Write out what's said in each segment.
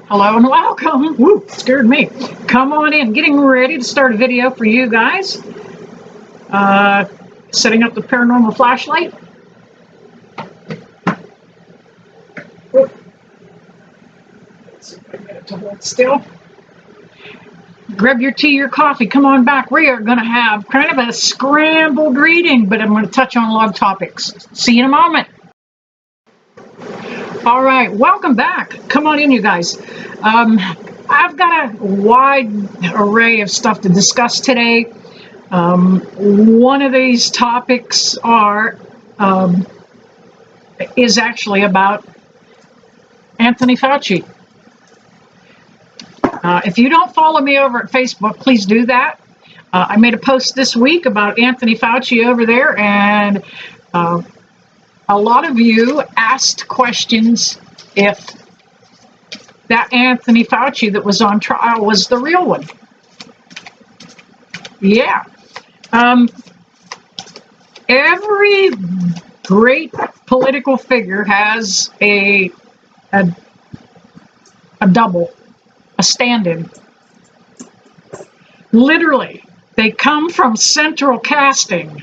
Hello and welcome. Woo, scared me. Come on in. Getting ready to start a video for you guys. Setting up the paranormal flashlight. Let's see if I can get it to hold still. Grab your tea, your coffee. Come on back. We are going to have kind of a scrambled reading, but I'm going to touch on a lot of topics. See you in a moment. All right, welcome back. Come on in, you guys. I've got a wide array of stuff to discuss today. One of these topics is actually about Anthony Fauci. If you don't follow me over at Facebook, please do that. I made a post this week about Anthony Fauci over there, and a lot of you asked questions if that Anthony Fauci that was on trial was the real one. Yeah. Every great political figure has a double, a stand-in. Literally, they come from central casting.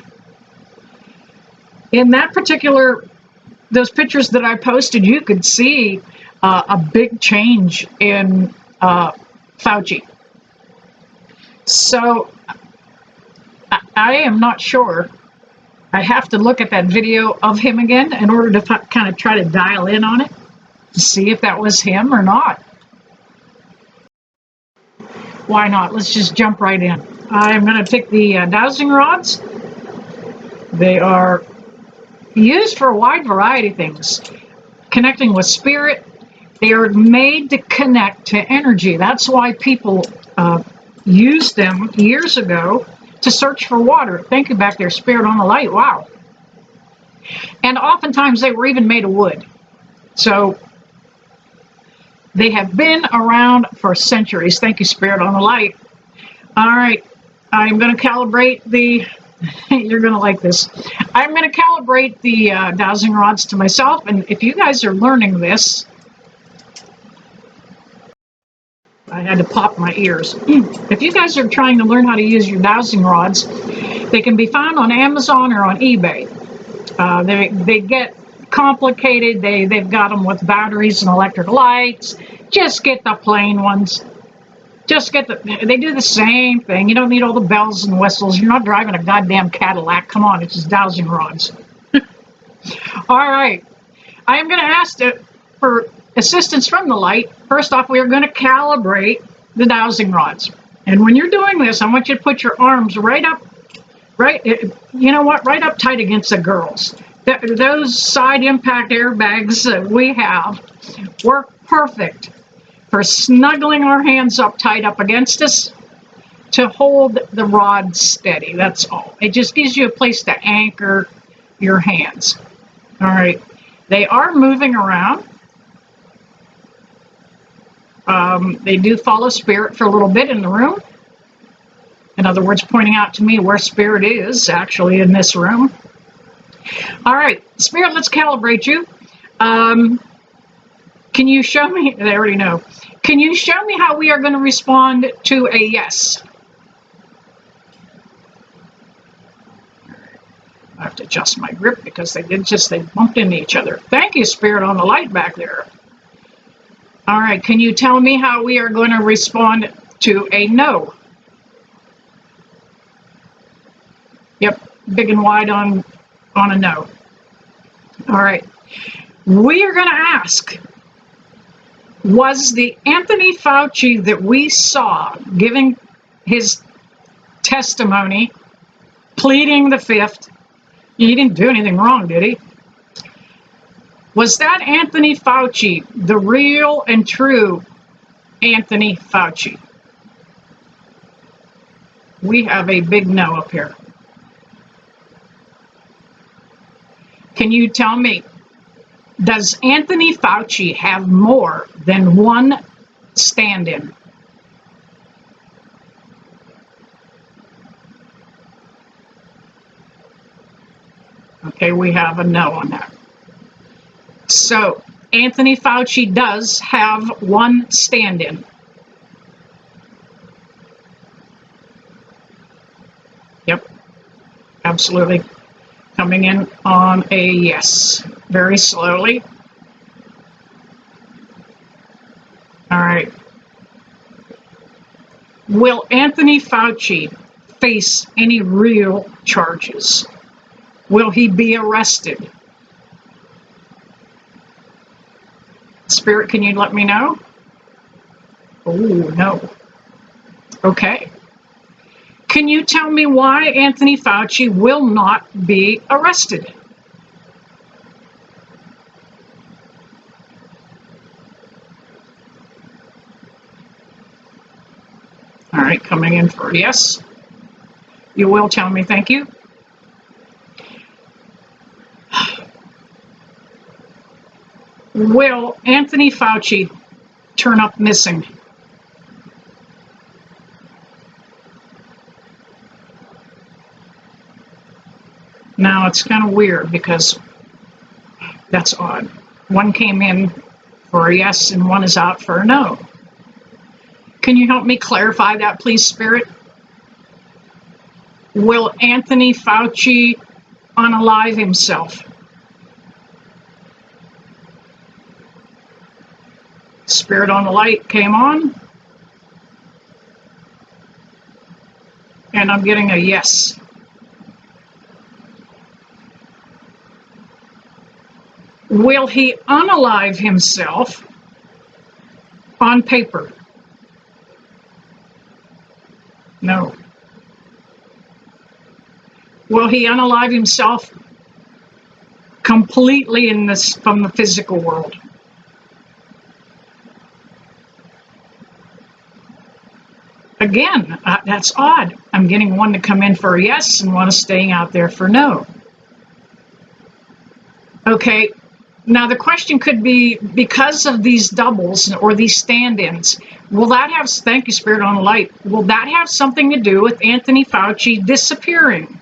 In that particular, those pictures that I posted, you could see a big change in Fauci. So I am not sure. I have to look at that video of him again in order to kind of try to dial in on it to see if that was him or not. Why not? Let's just jump right in. I'm going to take the dowsing rods. They are used for a wide variety of things. Connecting with spirit. They are made to connect to energy. That's why people used them years ago to search for water. Thank you back there, Spirit on the Light. Wow. And oftentimes they were even made of wood. So they have been around for centuries. Thank you, Spirit on the Light. All right. I'm going to calibrate the... You're going to like this. I'm going to calibrate the dowsing rods to myself. And if you guys are learning this, I had to pop my ears. If you guys are trying to learn how to use your dowsing rods, they can be found on Amazon or on eBay. They get complicated. They've got them with batteries and electric lights. Just get the plain ones. They do the same thing. You don't need all the bells and whistles. You're not driving a goddamn Cadillac. Come on, it's just dowsing rods. All right. I am going to ask for assistance from the light. First off, we are going to calibrate the dowsing rods. And when you're doing this, I want you to put your arms right up tight against the girls. Those side impact airbags that we have work perfect for snuggling our hands up tight up against us to hold the rod steady. That's all. It just gives you a place to anchor your hands. All right. They are moving around. They do follow spirit for a little bit in the room. In other words, pointing out to me where spirit is actually in this room. All right, Spirit, let's calibrate you. Can you show me? They already know. Can you show me how we are going to respond to a yes? I have to adjust my grip because they bumped into each other. Thank you, Spirit on the Light back there. All right, can you tell me how we are going to respond to a no? Yep, big and wide on a no. All right, we are going to ask, was the Anthony Fauci that we saw giving his testimony, pleading the fifth, he didn't do anything wrong, did he? Was that Anthony Fauci the real and true Anthony Fauci? We have a big no up here. Can you tell me, does Anthony Fauci have more than one stand-in? Okay, we have a no on that. So Anthony Fauci does have one stand-in. Yep, absolutely. Coming in on a yes, very slowly. All right. Will Anthony Fauci face any real charges? Will he be arrested? Spirit, can you let me know? Oh, no. Okay. Can you tell me why Anthony Fauci will not be arrested? All right, coming in for a yes. You will tell me, thank you. Will Anthony Fauci turn up missing? Now, it's kind of weird because that's odd. One came in for a yes and one is out for a no. Can you help me clarify that, please, Spirit? Will Anthony Fauci unalive himself? Spirit on the light came on. And I'm getting a yes. Will he unalive himself on paper? No. Will he unalive himself completely in this from the physical world? Again, that's odd. I'm getting one to come in for a yes and one is staying out there for no. Okay, now the question could be, because of these doubles or these stand-ins, will that have, thank you, Spirit on the light, will that have something to do with Anthony Fauci disappearing?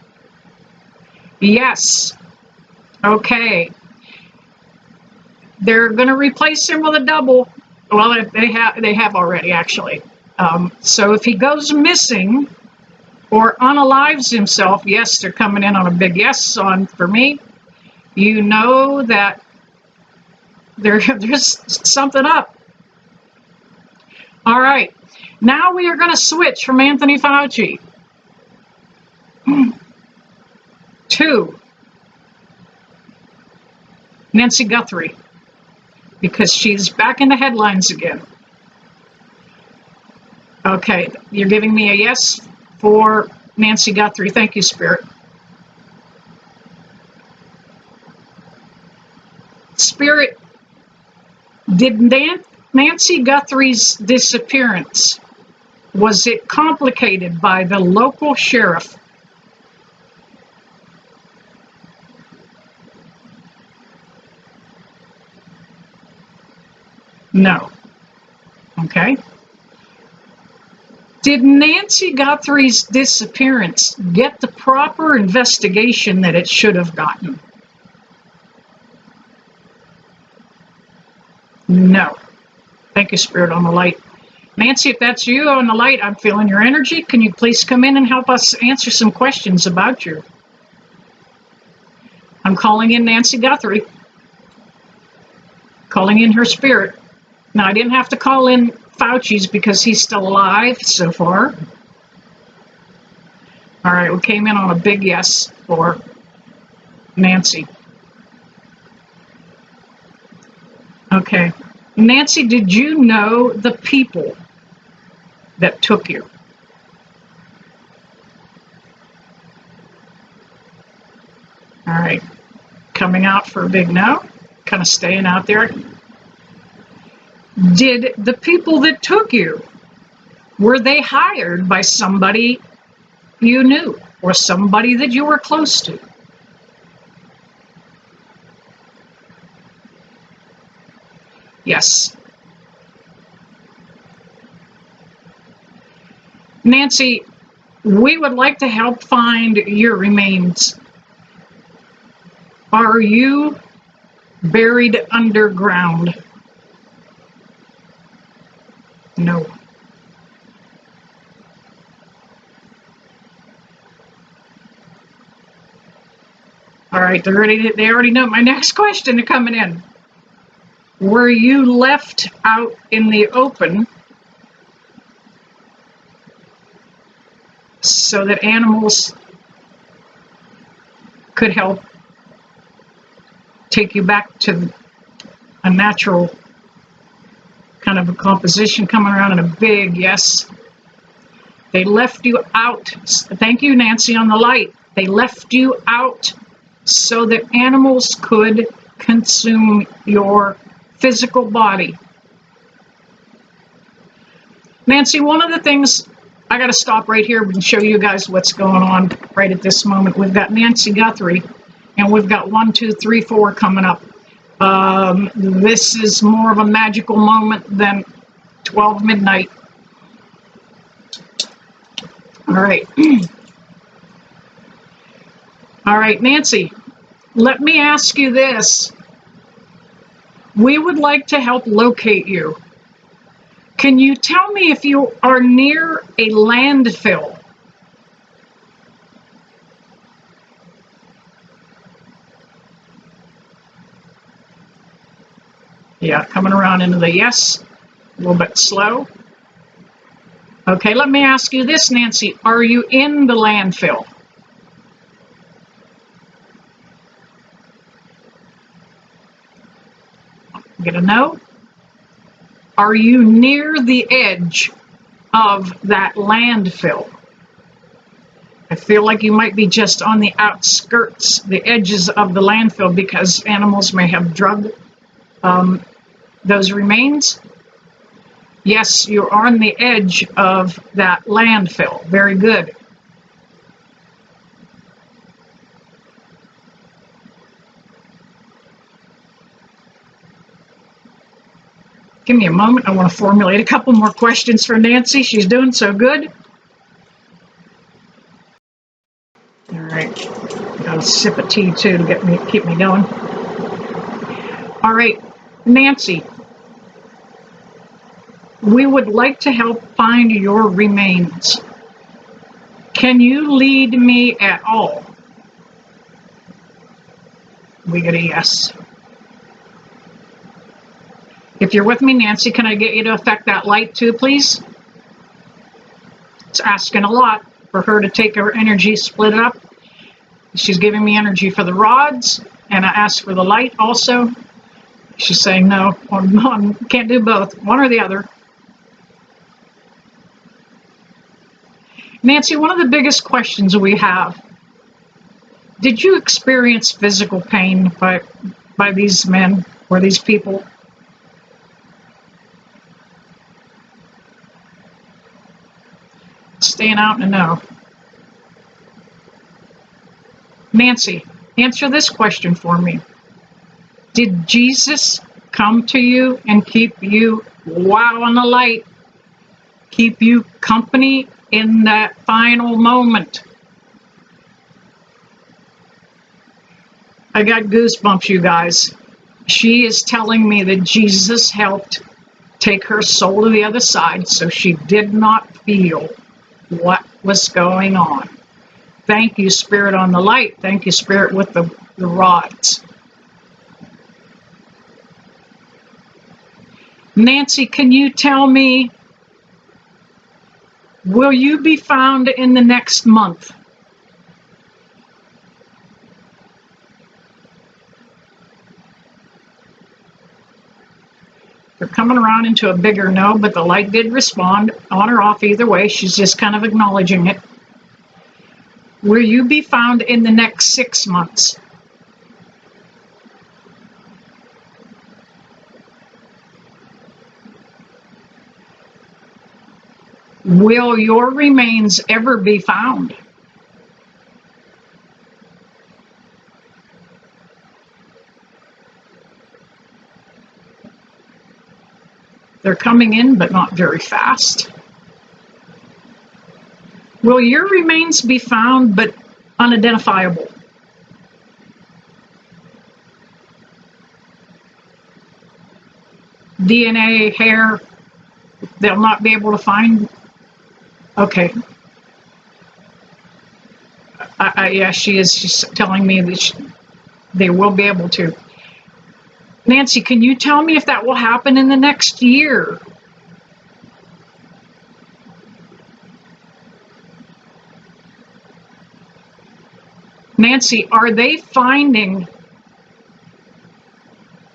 Yes. Okay. They're going to replace him with a double. Well, they have already, actually. So if he goes missing or unalives himself, yes, they're coming in on a big yes on for me. You know that there's something up. All right. Now we are going to switch from Anthony Fauci to Nancy Guthrie, because she's back in the headlines again. Okay, you're giving me a yes for Nancy Guthrie. Thank you, Spirit. Spirit, did Nancy Guthrie's disappearance, was it complicated by the local sheriff? No. Okay. Did Nancy Guthrie's disappearance get the proper investigation that it should have gotten? No. Thank you, Spirit on the light. Nancy, if that's you on the light, I'm feeling your energy. Can you please come in and help us answer some questions about you? I'm calling in Nancy Guthrie. Calling in her spirit. Now, I didn't have to call in Fauci's because he's still alive so far. All right, we came in on a big yes for Nancy. Okay. Nancy, did you know the people that took you? All right. Coming out for a big no. Kind of staying out there. Did the people that took you, were they hired by somebody you knew or somebody that you were close to? Yes. Nancy, we would like to help find your remains. Are you Buried underground. No. All right, they already know my next question is coming in. Were you left out in the open so that animals could help take you back to a natural kind of a composition, coming around in a big yes? They left you out. Thank you, Nancy, on the light. They left you out so that animals could consume your physical body. Nancy, one of the things, I got to stop right here and show you guys what's going on right at this moment. We've got Nancy Guthrie, and we've got 1, 2, 3, 4 coming up. This is more of a magical moment than 12 midnight. All right. All right, Nancy, let me ask you this. We would like to help locate you. Can you tell me if you are near a landfill? Yeah, coming around into the yes, a little bit slow. Okay, let me ask you this, Nancy. Are you in the landfill? Get a no? Are you near the edge of that landfill? I feel like you might be just on the outskirts, the edges of the landfill, because animals may have drugged those remains. Yes, you're on the edge of that landfill. Very good. Give me a moment. I want to formulate a couple more questions for Nancy. She's doing so good. All right. Got a sip of tea too to keep me going. All right, Nancy. We would like to help find your remains. Can you lead me at all? We get a yes. If you're with me, Nancy, can I get you to affect that light too, please? It's asking a lot for her to take her energy, split it up. She's giving me energy for the rods, and I asked for the light also. She's saying no, can't do both, one or the other. Nancy, one of the biggest questions we have, did you experience physical pain by these men or these people? Staying out in the know. Nancy, answer this question for me. Did Jesus come to you and keep you, wow, on the light, keep you company in that final moment? I got goosebumps, you guys. She is telling me that Jesus helped take her soul to the other side so she did not feel what was going on. Thank you, Spirit on the light. Thank you, Spirit with the rods. Nancy, can you tell me, will you be found in the next month? They're coming around into a bigger no, but the light did respond, on or off either way. She's just kind of acknowledging it. Will you be found in the next 6 months? Will your remains ever be found? They're coming in, but not very fast. Will your remains be found, but unidentifiable? DNA, hair, they'll not be able to find? Okay. Yeah, she is. She's telling me that they will be able to. Nancy, can you tell me if that will happen in the next year? Nancy, are they finding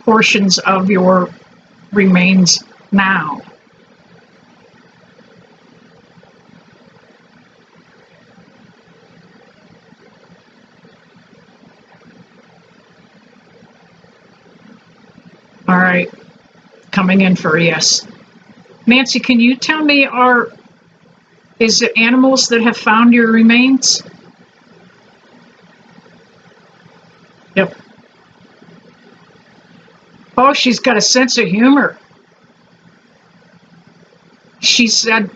portions of your remains now? All right, coming in for a yes. Nancy, can you tell me, is it animals that have found your remains? Yep. Oh, she's got a sense of humor. She said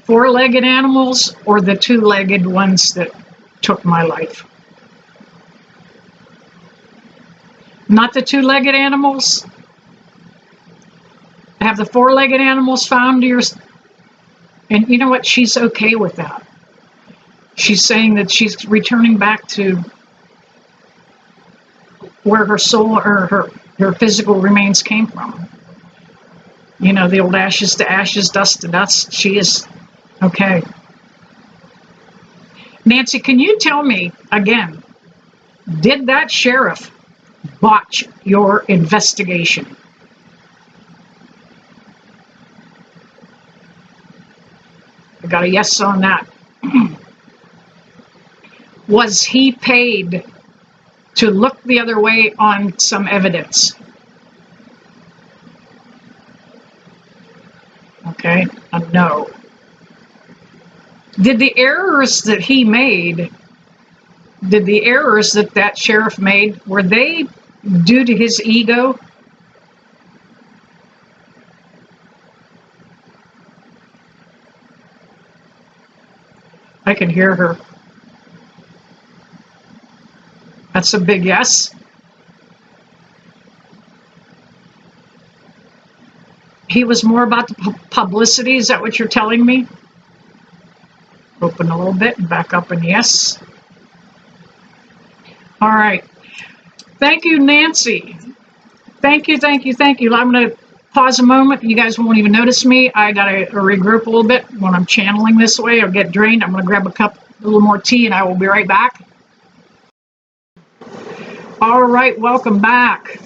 four-legged animals or the two-legged ones that took my life. Not the two-legged animals? Have the four-legged animals found yours? And you know what? She's okay with that. She's saying that she's returning back to where her soul or her physical remains came from. You know, the old ashes to ashes, dust to dust. She is okay. Nancy, can you tell me again, did that sheriff botch your investigation? I got a yes on that. Was he paid to look the other way on some evidence? Okay, a no. Did the errors that he made, did the errors that sheriff made, were they due to his ego? I can hear her. That's a big yes. He was more about the publicity, is that what you're telling me? Open a little bit and back up and yes. All right. Thank you, Nancy. Thank you, thank you, thank you. I'm going to pause a moment. You guys won't even notice me. I got to regroup a little bit when I'm channeling this way. I'll get drained. I'm going to grab a little more tea, and I will be right back. All right, welcome back.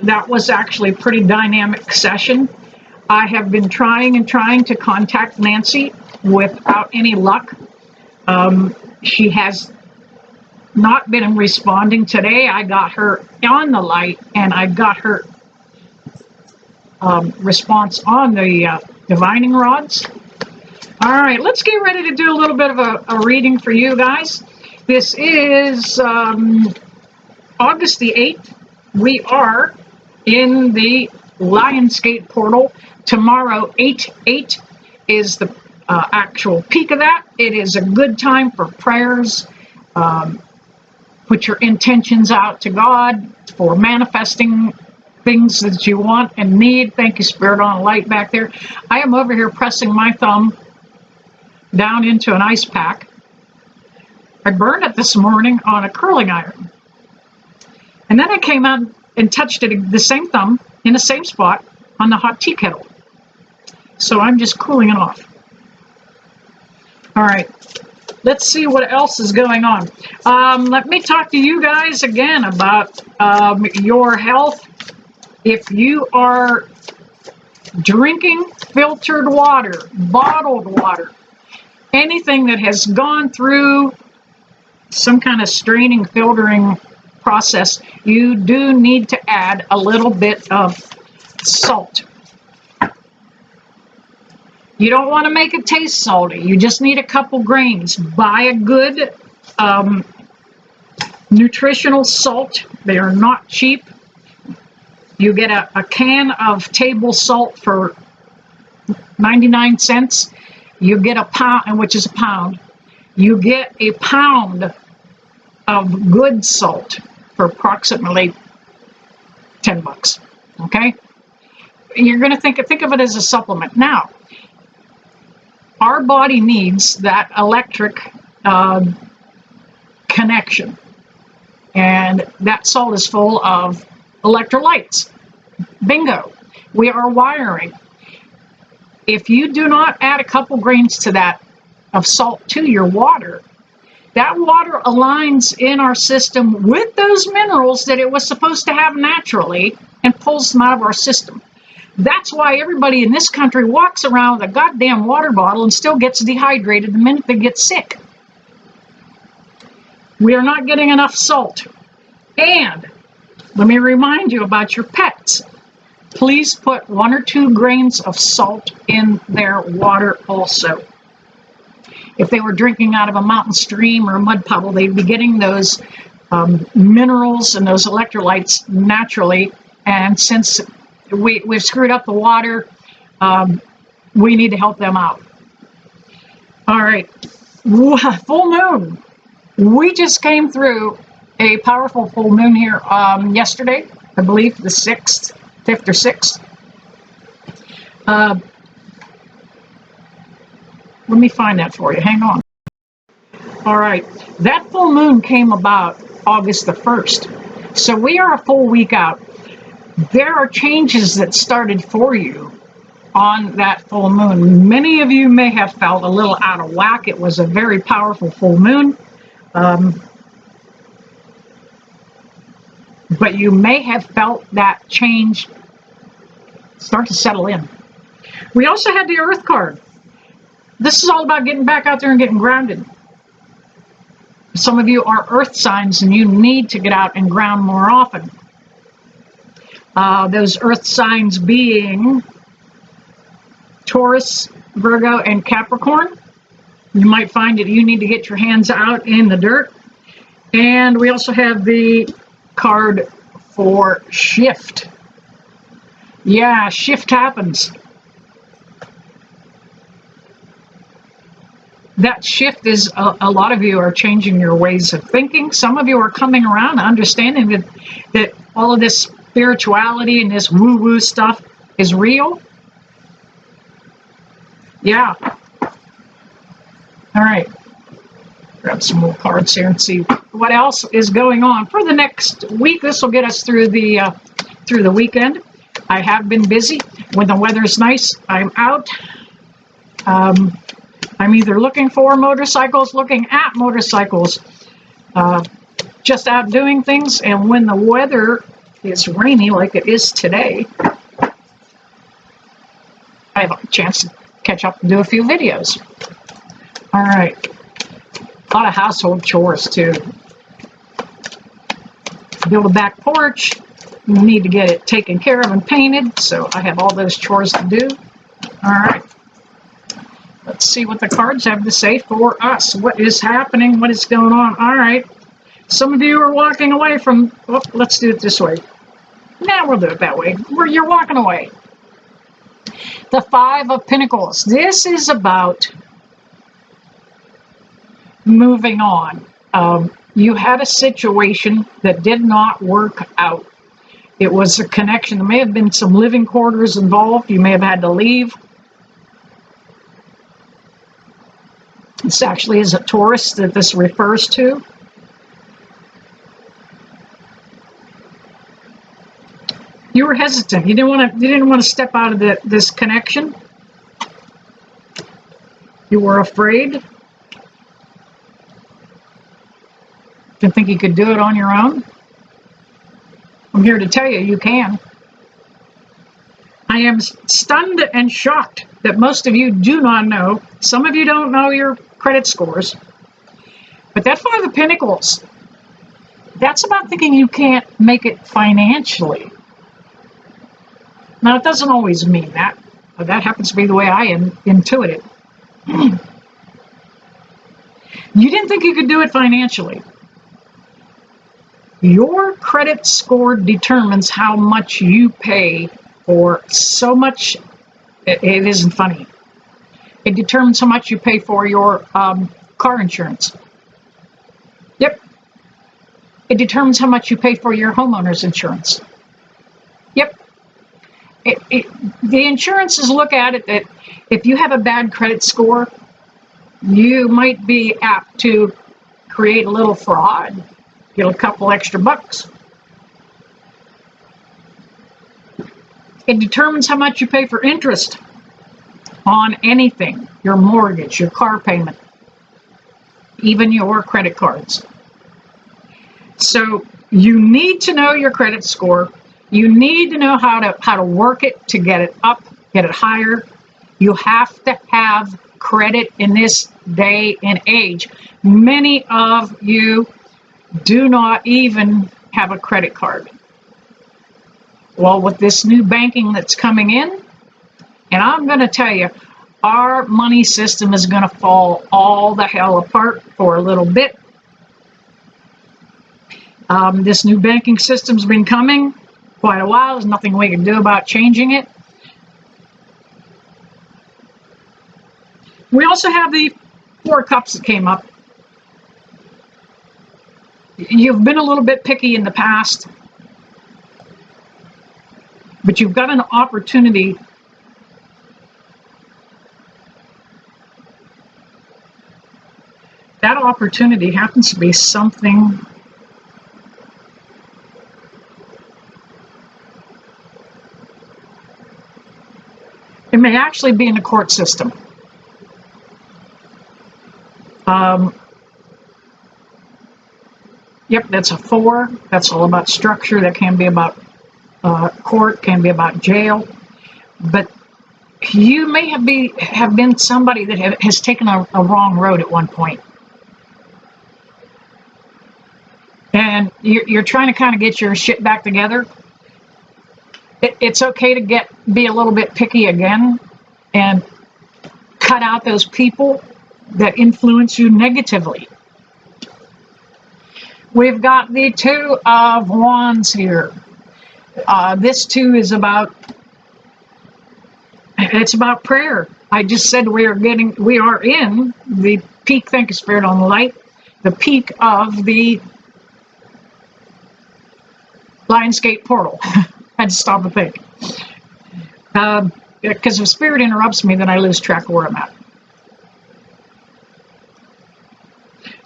That was actually a pretty dynamic session. I have been trying to contact Nancy without any luck. She has not been responding. Today I got her on the light and I got her response on the divining rods. All right, let's get ready to do a little bit of a reading for you guys. This is August the 8th. We are in the Lionsgate portal. Tomorrow, 8/8 is the actual peak of that. It is a good time for prayers. Put your intentions out to God for manifesting things that you want and need. Thank you, Spirit on Light back there. I am over here pressing my thumb down into an ice pack. I burned it this morning on a curling iron. And then I came out and touched it, the same thumb, in the same spot on the hot tea kettle. So I'm just cooling it off. All right. Let's see what else is going on. Let me talk to you guys again about your health. If you are drinking filtered water, bottled water, anything that has gone through some kind of straining, filtering process, you do need to add a little bit of salt. You don't want to make it taste salty. You just need a couple grains. Buy a good nutritional salt. They are not cheap. You get a can of table salt for 99 cents. You get a pound, which is a pound. You get a pound of good salt for approximately $10. Okay? You're going to think of it as a supplement. Now, our body needs that electric connection. And that salt is full of electrolytes. Bingo. We are wiring. If you do not add a couple grains to that of salt to your water, that water aligns in our system with those minerals that it was supposed to have naturally and pulls them out of our system. That's why everybody in this country walks around with a goddamn water bottle and still gets dehydrated the minute they get sick. We are not getting enough salt. And let me remind you about your pets. Please put 1 or 2 grains of salt in their water also. If they were drinking out of a mountain stream or a mud puddle, they'd be getting those minerals and those electrolytes naturally. And since we've screwed up the water, we need to help them out. All right, full moon. We just came through a powerful full moon here yesterday, I believe the 6th, 5th or 6th. Let me find that for you. Hang on. All right. That full moon came about August the 1st. So we are a full week out. There are changes that started for you on that full moon. Many of you may have felt a little out of whack. It was a very powerful full moon. But you may have felt that change start to settle in. We also had the Earth card. This is all about getting back out there and getting grounded. Some of you are earth signs and you need to get out and ground more often. Those earth signs being Taurus, Virgo, and Capricorn. You might find that you need to get your hands out in the dirt. And we also have the card for shift. Yeah, shift happens. That shift is a lot of you are changing your ways of thinking. Some of you are coming around understanding that all of this spirituality and this woo-woo stuff is real. Yeah. All right. Grab some more cards here and see what else is going on for the next week. This will get us through the weekend. I have been busy. When the weather's nice, I'm out. I'm either looking for motorcycles, looking at motorcycles, just out doing things. And when the weather is rainy like it is today, I have a chance to catch up and do a few videos. All right. A lot of household chores too. Build a back porch. You need to get it taken care of and painted. So I have all those chores to do. All right. Let's see what the cards have to say for us. What is happening? What is going on? All right. Some of you are walking away from, oh, let's do it this way. Now we'll do it that way. Where you're walking away. The 5 of Pentacles. This is about moving on. You had a situation that did not work out. It was a connection. There may have been some living quarters involved. You may have had to leave. This actually is a Taurus that this refers to. You were hesitant. You didn't want to step out of this connection. You were afraid. Didn't think you could do it on your own. I'm here to tell you, you can. I am stunned and shocked that most of you do not know. Some of you don't know your credit scores. But that 5 of Pentacles, that's about thinking you can't make it financially. Now, it doesn't always mean that, but that happens to be the way I intuit it. You didn't think you could do it financially. Your credit score determines how much you pay for so much. It isn't funny. It determines how much you pay for your car insurance. Yep. It determines how much you pay for your homeowner's insurance. Yep. The insurances look at it that if you have a bad credit score, you might be apt to create a little fraud, get a couple extra bucks. It determines how much you pay for interest on anything, your mortgage, your car payment, even your credit cards. So you need to know your credit score. You need to know how to work it to get it up, get it higher. You have to have credit in this day and age. Many of you do not even have a credit card. Well, with this new banking that's coming in, and I'm going to tell you, our money system is going to fall all the hell apart for a little bit. This new banking system's been coming quite a while. There's nothing we can do about changing it. We also have the 4 cups that came up. You've been a little bit picky in the past, but you've got an opportunity that opportunity happens to be something it may actually be in the court system. Yep, that's a 4. That's all about structure. That can be about court, can be about jail. But you may have been somebody that has taken a wrong road at one point. And you're trying to kind of get your shit back together. It's okay to be a little bit picky again and cut out those people that influence you negatively. We've got the 2 of Wands here. This 2 is about prayer. I just said we are in the peak, thank you Spirit on the light, the peak of the Lionsgate portal. I had to stop and think. Because if Spirit interrupts me, then I lose track of where I'm at.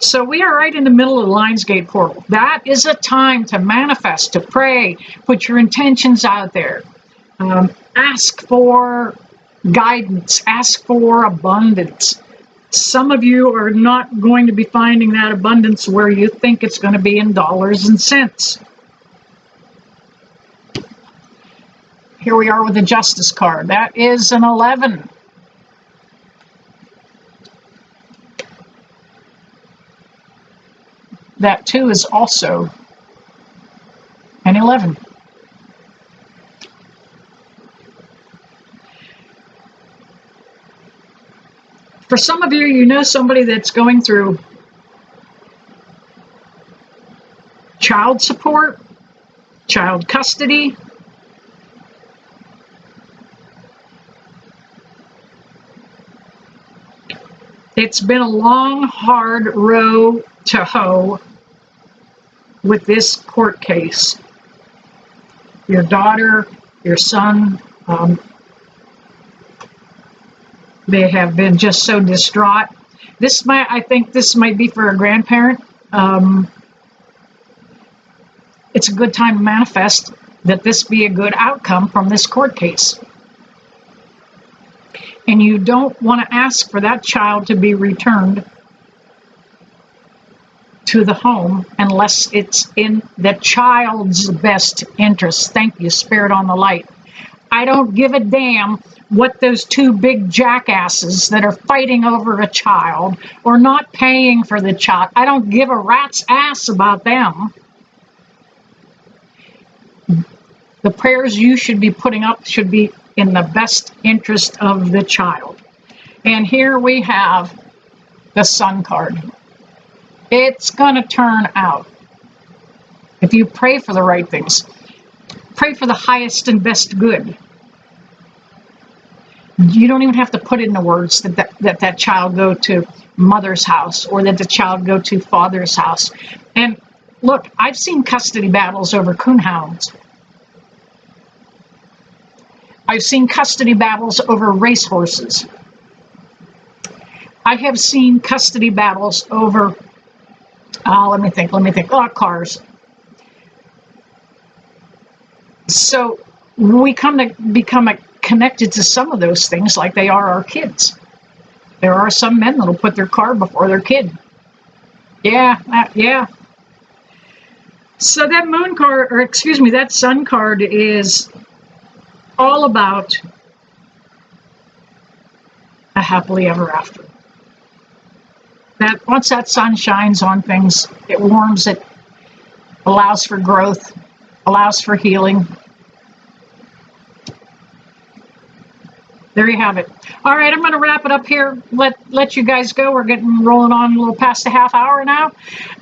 So we are right in the middle of the Lionsgate portal. That is a time to manifest, to pray, put your intentions out there. Ask for guidance, ask for abundance. Some of you are not going to be finding that abundance where you think it's going to be in dollars and cents. Here we are with the Justice card. That is an 11. That 2 is also an 11. For some of you, you know somebody that's going through child support, child custody. It's been a long, hard row to hoe with this court case. Your daughter, your son, they have been just so distraught. I think this might be for a grandparent. It's a good time to manifest that this be a good outcome from this court case. And you don't want to ask for that child to be returned to the home unless it's in the child's best interest. Thank you, Spirit on the light. I don't give a damn what those 2 big jackasses that are fighting over a child or not paying for the child. I don't give a rat's ass about them. The prayers you should be putting up should be in the best interest of the child. And here we have the Sun card. It's going to turn out. If you pray for the right things, pray for the highest and best good. You don't even have to put in the words that child go to mother's house or that the child go to father's house. And look, I've seen custody battles over coonhounds. I've seen custody battles over racehorses. I have seen custody battles over, let me think, cars. So we come to become connected to some of those things like they are our kids. There are some men that'll put their car before their kid. Yeah. So that moon card, or excuse me, that sun card is all about a happily ever after. That once that sun shines on things, it warms it, allows for growth, allows for healing. There you have it. All right, I'm going to wrap it up here. Let you guys go. We're getting rolling on a little past a half hour now.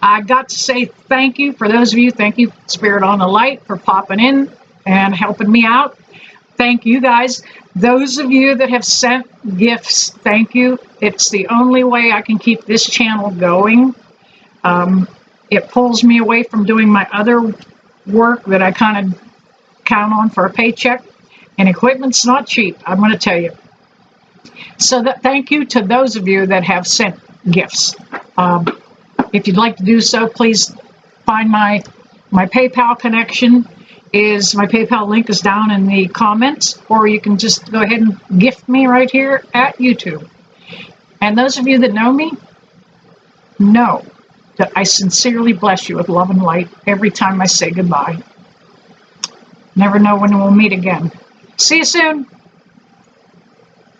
I got to say thank you for those of you. Thank you, Spirit on the Light, for popping in and helping me out. Thank you guys. Those of you that have sent gifts, thank you. It's the only way I can keep this channel going. It pulls me away from doing my other work that I kind of count on for a paycheck. And equipment's not cheap, I'm going to tell you. So thank you to those of you that have sent gifts. If you'd like to do so, please find my PayPal connection. My PayPal link is down in the comments, or you can just go ahead and gift me right here at YouTube. And those of you that know me know that I sincerely bless you with love and light every time I say goodbye. Never know when we'll meet again. See you soon.